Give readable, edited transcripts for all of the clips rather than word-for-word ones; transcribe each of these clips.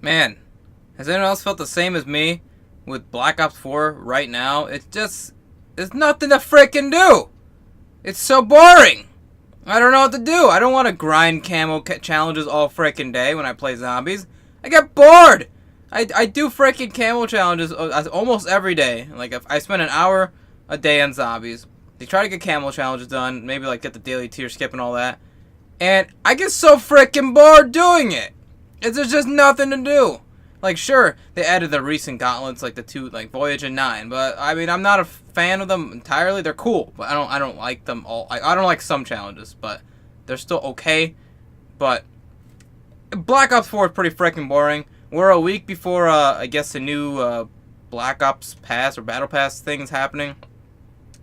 Man, has anyone else felt the same as me with Black Ops 4 right now? There's nothing to frickin' do. It's so boring. I don't know what to do. I don't want to grind camo challenges all frickin' day when I play zombies. I get bored. I do frickin' camo challenges almost every day. Like, if I spend an hour a day on zombies, they try to get camo challenges done, maybe like get the daily tier skip and all that. And I get so frickin' bored doing it. There's just nothing to do. Like, sure, they added the recent gauntlets, like the two, like Voyage and 9, but I mean, I'm not a fan of them entirely. They're cool, but I don't like them all. I don't like some challenges, but they're still okay. But Black Ops 4 is pretty freaking boring. We're a week before, I guess, a new Black Ops Pass or Battle Pass thing is happening,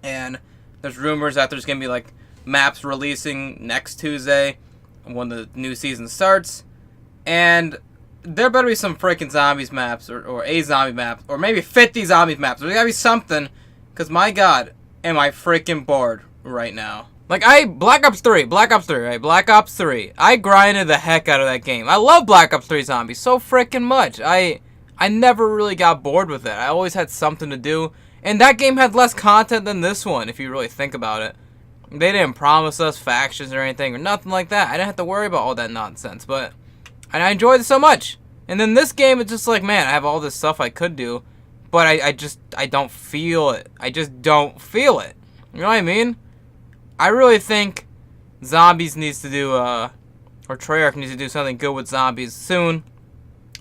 and there's rumors that there's gonna be like maps releasing next Tuesday when the new season starts. And there better be some freaking zombies maps, or a zombie map, or maybe 50 zombies maps. There's gotta be something, because my god, am I freaking bored right now. Like, Black Ops 3, right? Black Ops 3. I grinded the heck out of that game. I love Black Ops 3 Zombies so freaking much. I never really got bored with it. I always had something to do. And that game had less content than this one, if you really think about it. They didn't promise us factions or anything, or nothing like that. I didn't have to worry about all that nonsense, but and I enjoyed it so much. And then this game, it's just like, man, I have all this stuff I could do, but I don't feel it. I just don't feel it. You know what I mean? I really think Zombies needs to do, or Treyarch needs to do something good with Zombies soon,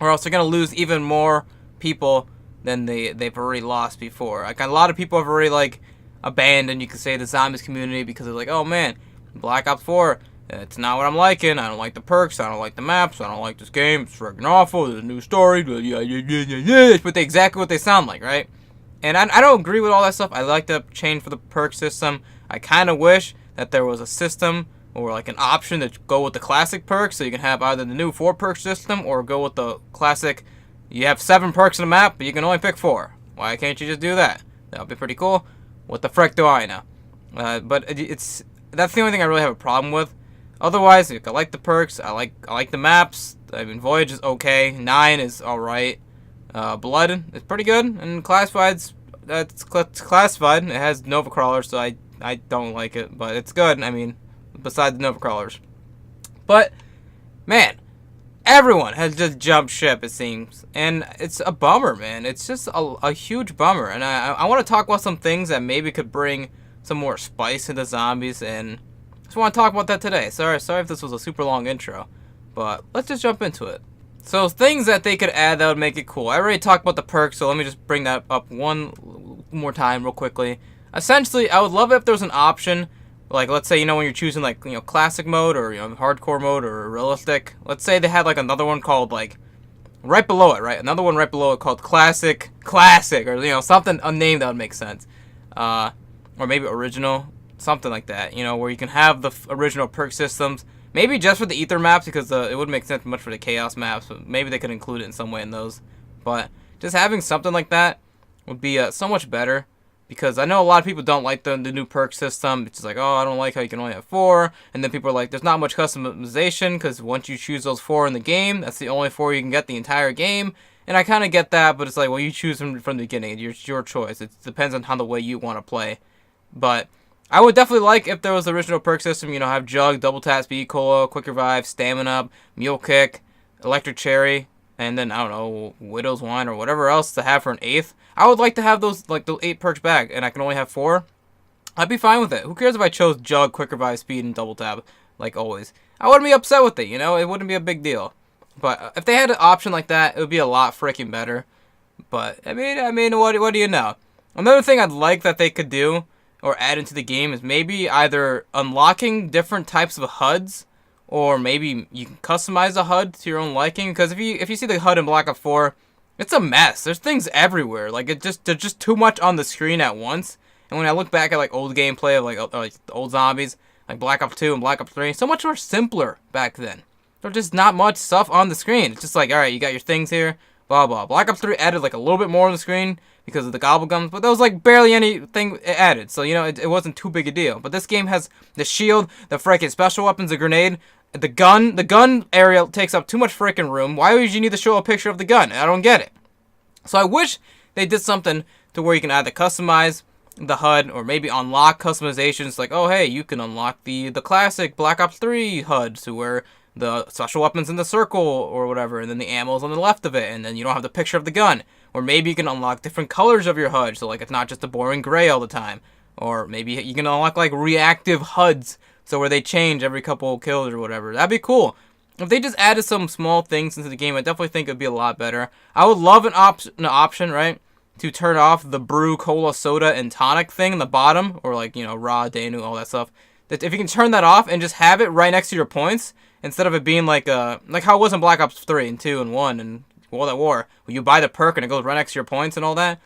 or else they're going to lose even more people than they've already lost before. Like, a lot of people have already, like, abandoned, you could say, the Zombies community because they're like, oh, man, Black Ops 4... it's not what I'm liking. I don't like the perks. I don't like the maps. I don't like this game. It's freaking awful. There's a new story. But exactly what they sound like, right? And I don't agree with all that stuff. I like the change for the perk system. I kind of wish that there was a system or like an option to go with the classic perks, so you can have either the new 4 perk system or go with the classic. You have 7 perks in the map, but you can only pick 4. Why can't you just do that? That would be pretty cool. What the frick do I know? But that's the only thing I really have a problem with. Otherwise, I like the perks. I like the maps. I mean, Voyage is okay. 9 is alright. Blood is pretty good. And Classified's it's classified. It has Nova Crawlers, so I don't like it, but it's good. I mean, besides the Nova Crawlers. But man, everyone has just jumped ship, it seems, and it's a bummer, man. It's just a huge bummer. And I want to talk about some things that maybe could bring some more spice into Zombies, and just want to talk about that today. Sorry if this was a super long intro, but let's just jump into it. So things that they could add that would make it cool. I already talked about the perks, so let me just bring that up one more time real quickly. Essentially, I would love it if there was an option, like let's say, when you're choosing like, classic mode or, hardcore mode or realistic. Let's say they had like another one called like right below it, right? Another one right below it called classic, or something unnamed that would make sense. Or maybe original. Something like that, where you can have the original perk systems. Maybe just for the Ether maps, because it wouldn't make sense much for the Chaos maps, but maybe they could include it in some way in those. But just having something like that would be so much better, because I know a lot of people don't like the new perk system. It's just like, oh, I don't like how you can only have 4, and then people are like, there's not much customization, because once you choose those 4 in the game, that's the only 4 you can get the entire game. And I kind of get that, but it's like, well, you choose them from the beginning. It's your choice. It depends on how the way you want to play. But I would definitely like if there was the original perk system, have Jug, Double Tap, Speed Cola, Quick Revive, Stamina Up, Mule Kick, Electric Cherry, and then, I don't know, Widow's Wine or whatever else to have for an 8th. I would like to have those 8 perks back, and I can only have 4. I'd be fine with it. Who cares if I chose Jug, Quick Revive, Speed, and Double Tap, like always? I wouldn't be upset with it, it wouldn't be a big deal. But if they had an option like that, it would be a lot freaking better. But, I mean, what do you know? Another thing I'd like that they could do, or add into the game, is maybe either unlocking different types of HUDs, or maybe you can customize a HUD to your own liking. Because if you see the HUD in Black Ops 4, it's a mess. There's things everywhere. Like, there's just too much on the screen at once. And when I look back at like old gameplay of like the old Zombies, like Black Ops 2 and Black Ops 3, so much more simpler back then. There's just not much stuff on the screen. It's just like, alright, you got your things here, blah blah. Black Ops 3 added like a little bit more on the screen because of the gobblegums, but there was like barely anything added, so it wasn't too big a deal. But this game has the shield, the freaking special weapons, the grenade, The gun area takes up too much freaking room. Why would you need to show a picture of the gun? I don't get it. So I wish they did something to where you can either customize the HUD or maybe unlock customizations like, oh hey, you can unlock the classic Black Ops 3 HUD to where the special weapons in the circle or whatever, and then the ammo's on the left of it, and then you don't have the picture of the gun. Or maybe you can unlock different colors of your HUD, so like it's not just a boring gray all the time. Or maybe you can unlock like reactive HUDs, so where they change every couple kills or whatever. That'd be cool. If they just added some small things into the game, I definitely think it'd be a lot better. I would love an option, right, to turn off the brew, cola, soda, and tonic thing in the bottom, or like, you know, raw, Danu, all that stuff. That if you can turn that off and just have it right next to your points, instead of it being like how it was in Black Ops 3 and 2 and 1 and World at War, where you buy the perk and it goes right next to your points and all that.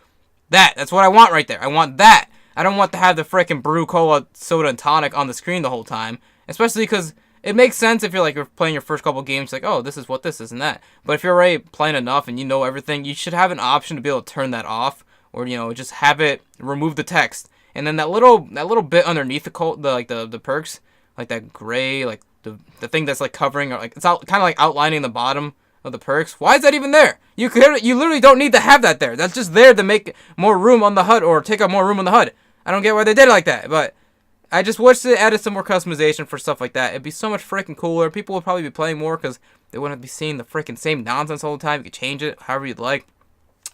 That's what I want right there. I want that. I don't want to have the freaking brew, cola, soda, and tonic on the screen the whole time, especially because it makes sense if you're playing your first couple games, like, oh, this is what this is and that. But if you're already playing enough and you know everything, you should have an option to be able to turn that off, or, you know, just have it remove the text. And then that little bit underneath the perks, like that gray, like the thing that's like covering, or like it's kind of like outlining the bottom of the perks. Why is that even there? You literally don't need to have that there. That's just there to make more room on the HUD or take up more room on the HUD. I don't get why they did it like that, but I just wish they added some more customization for stuff like that. It'd be so much freaking cooler. People would probably be playing more because they wouldn't be seeing the freaking same nonsense all the time. You could change it however you'd like.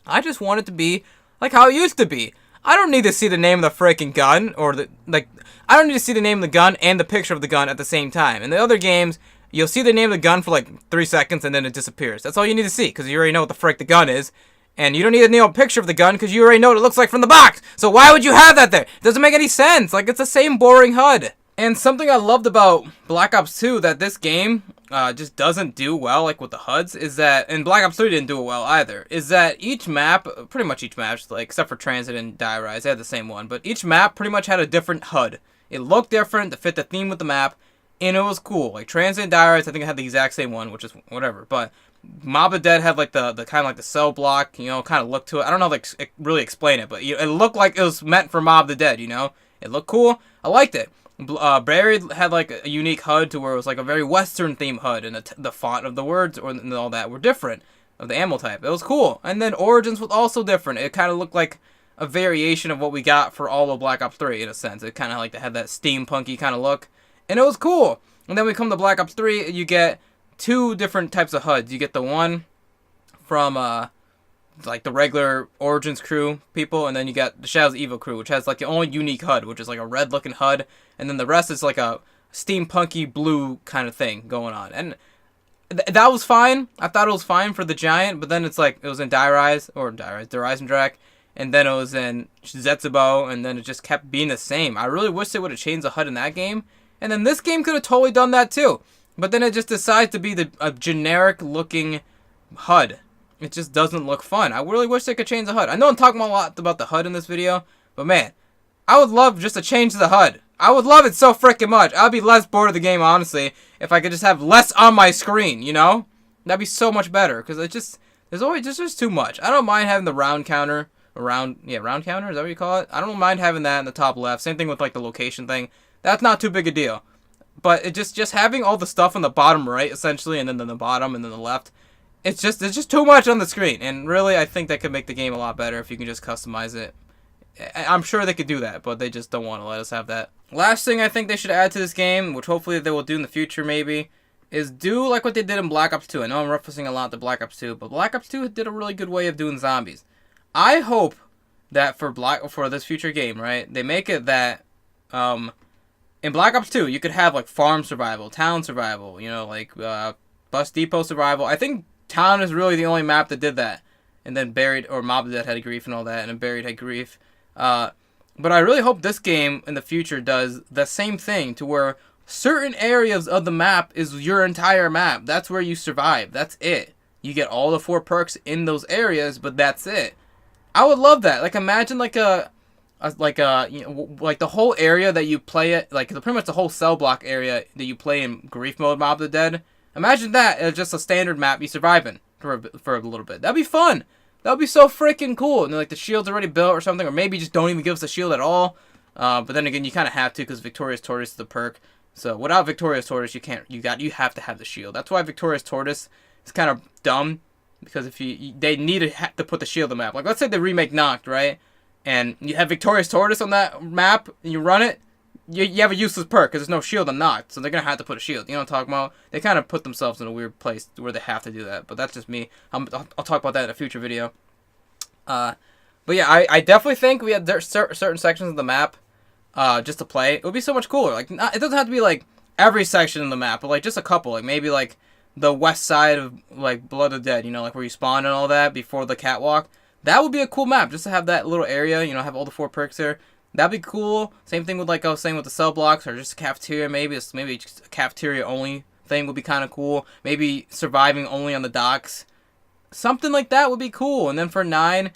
I just want it to be like how it used to be. I don't need to see the name of the freaking gun or I don't need to see the name of the gun and the picture of the gun at the same time. In the other games, you'll see the name of the gun for like 3 seconds and then it disappears. That's all you need to see because you already know what the frick the gun is. And you don't need to know a picture of the gun because you already know what it looks like from the box. So why would you have that there? It doesn't make any sense. Like, it's the same boring HUD. And something I loved about Black Ops 2 that this game just doesn't do well, like with the HUDs, is that, and Black Ops 3 didn't do it well either, is that each map, pretty much each map, like except for Transit and Die Rise, they had the same one, but each map pretty much had a different HUD. It looked different to fit the theme with the map, and it was cool. Like Transit and Die Rise, I think it had the exact same one, which is whatever, but Mob of the Dead had like the kind of like the cell block, you know, kind of look to it. I don't know how to really explain it, but it looked like it was meant for Mob of the Dead, you know? It looked cool. I liked it. Buried had like a unique HUD to where it was like a very Western themed HUD, and the font of the words and all that were different of the ammo type. It was cool. And then Origins was also different. It kind of looked like a variation of what we got for all of Black Ops 3 in a sense. It kind of like had that steampunky kind of look, and it was cool. And then we come to Black Ops 3, you get 2 different types of HUDs. You get the one from like the regular Origins crew people, and then you got the Shadows of Evil crew, which has like the only unique HUD, which is like a red looking HUD, and then the rest is like a steampunky blue kind of thing going on. And that was fine. I thought it was fine for the Giant, but then it's like it was in Die Rise, the Horizon Drac, and then it was in Zetsubo, and then it just kept being the same. I really wish they would have changed the HUD in that game, and then this game could have totally done that too. But then it just decides to be a generic looking HUD. It just doesn't look fun. I really wish they could change the HUD. I know I'm talking a lot about the HUD in this video, but man, I would love just to change the HUD. I would love it so freaking much. I'd be less bored of the game, honestly, if I could just have less on my screen, you know? That'd be so much better, because there's just too much. I don't mind having the round counter, round counter, is that what you call it? I don't mind having that in the top left. Same thing with like the location thing. That's not too big a deal. But it just having all the stuff on the bottom right, essentially, and then the bottom and then the left, it's just too much on the screen. And really, I think that could make the game a lot better if you can just customize it. I'm sure they could do that, but they just don't want to let us have that. Last thing I think they should add to this game, which hopefully they will do in the future maybe, is do like what they did in Black Ops 2. I know I'm referencing a lot to Black Ops 2, but Black Ops 2 did a really good way of doing zombies. I hope that for this future game, right, they make it that in Black Ops 2, you could have like farm survival, town survival, you know, like bus depot survival. I think town is really the only map that did that. And then Buried, or Mob of the Dead had grief and all that, and then Buried had grief. But I really hope this game in the future does the same thing, to where certain areas of the map is your entire map. That's where you survive. That's it. You get all the 4 perks in those areas, but that's it. I would love that. Like, imagine like the whole area that you play it, like pretty much the whole cell block area that you play in grief mode Mob of the Dead. Imagine that as just a standard map you survive in for a little bit. That'd be fun. That'd be so freaking cool. And like the shield's already built or something, or maybe just don't even give us a shield at all. But then again, you kind of have to, because Victorious Tortoise is the perk. So without Victoria's Tortoise, you can't. You have to have the shield. That's why Victoria's Tortoise is kind of dumb, because if they need to put the shield on the map. Like let's say they remake Noct, right? And you have Victoria's Tortoise on that map, and you run it. You have a useless perk because there's no shield on Noct, so they're gonna have to put a shield. You know what I'm talking about? They kind of put themselves in a weird place where they have to do that. But that's just me. I'll talk about that in a future video. But yeah, I definitely think we had certain sections of the map just to play. It would be so much cooler. Like it doesn't have to be like every section of the map, but like just a couple. Like maybe like the west side of like Blood of the Dead. You know, like where you spawn and all that before the catwalk. That would be a cool map just to have that little area. You know, have all the 4 perks there. That'd be cool. Same thing with like I was saying with the cell blocks or just a cafeteria. Maybe just a cafeteria only thing would be kind of cool. Maybe surviving only on the docks. Something like that would be cool. And then for 9,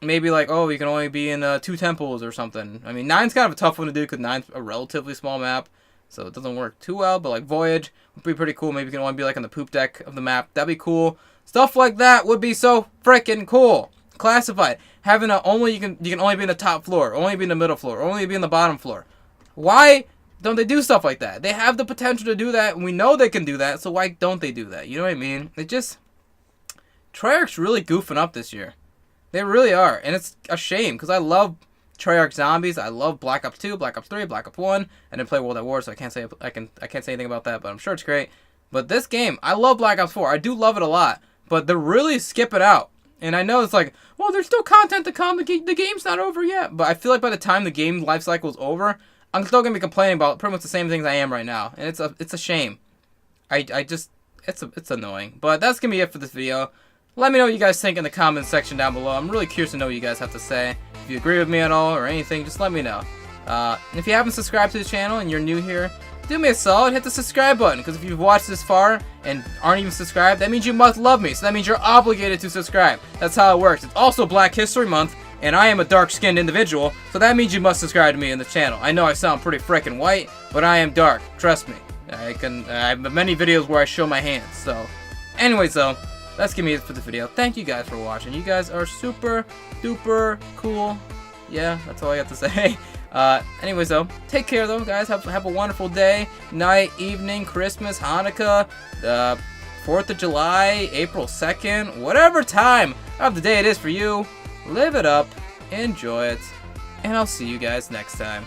maybe like, oh, you can only be in 2 temples or something. I mean, 9's kind of a tough one to do because 9's a relatively small map, so it doesn't work too well. But like Voyage would be pretty cool. Maybe you can only be like on the poop deck of the map. That'd be cool. Stuff like that would be so freaking cool. Classified. Having a you can only be in the top floor, only be in the middle floor, only be in the bottom floor. Why don't they do stuff like that? They have the potential to do that, and we know they can do that, so why don't they do that? You know what I mean? It just... Treyarch's really goofing up this year. They really are, and it's a shame, because I love Treyarch zombies. I love Black Ops 2, Black Ops 3, Black Ops 1. I didn't play World at War, so I can't say anything about that, but I'm sure it's great. But this game, I love Black Ops 4. I do love it a lot, but they're really skipping out. And I know it's like, well, there's still content to come. The game's not over yet. But I feel like by the time the game life cycle is over, I'm still gonna be complaining about pretty much the same things I am right now, and it's a shame. It's annoying. But that's gonna be it for this video. Let me know what you guys think in the comments section down below. I'm really curious to know what you guys have to say. If you agree with me at all or anything, just let me know. If you haven't subscribed to the channel and you're new here, do me a solid, hit the subscribe button, because if you've watched this far and aren't even subscribed, that means you must love me, so that means you're obligated to subscribe. That's how it works. It's also Black History Month, and I am a dark-skinned individual, so that means you must subscribe to me in the channel. I know I sound pretty freaking white, but I am dark. Trust me. I have many videos where I show my hands, so... Anyways, though, that's gonna be it for the video. Thank you guys for watching. You guys are super, duper cool. Yeah, that's all I have to say. Anyways though, take care though, guys. Have a wonderful day, night, evening, Christmas, Hanukkah, 4th of July, April 2nd, whatever time of the day it is for you. Live it up, enjoy it, and I'll see you guys next time.